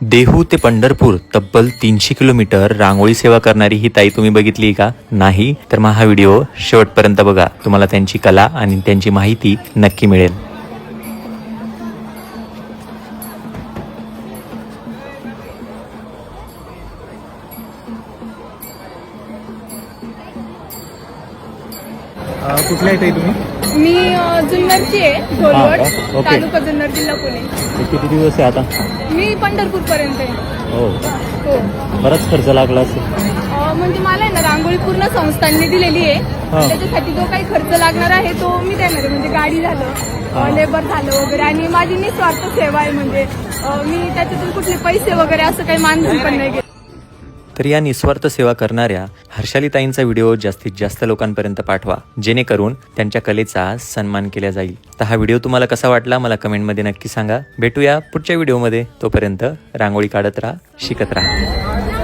देहू ते पंढरपूर तब्बल 300 किलोमीटर रांगोळी सेवा करणारी ही ताई तुम्ही बघितली का? नाही तर मग हा व्हिडिओ शेवटपर्यंत बघा, तुम्हाला त्यांची कला आणि त्यांची माहिती नक्की मिळेल. कुठल्या आहे ताई तुम्ही? मी जुन्नरची आहे, ढोलवड, ओके. तालुका जुन्नर, जिल्हा पुणे. किती दिवस आहे आता? मी पंढरपूर पर्यंत आहे. हो, हो. बराच खर्च लागला असेल. म्हणजे मला आहे ना रांगोळी पूर्ण संस्थांनी दिलेली आहे. हा. त्याच्यासाठी जो काही खर्च लागणार आहे तो मी देणार आहे. म्हणजे गाडी झालं, लेबर झालं वगैरे, आणि माझी निस्वार्थ सेवा आहे. म्हणजे मी त्याच्यातून कुठले पैसे वगैरे असं काही मानधन पण नाही घेत. तर या निस्वार्थ सेवा करणाऱ्या हर्षालीताईंचा व्हिडिओ जास्तीत जास्त लोकांपर्यंत पाठवा, जेणेकरून त्यांच्या कलेचा सन्मान केला जाईल. तर हा व्हिडिओ तुम्हाला कसा वाटला मला कमेंटमध्ये नक्की सांगा. भेटूया पुढच्या व्हिडिओमध्ये. तोपर्यंत रांगोळी काढत राहा, शिकत राहा.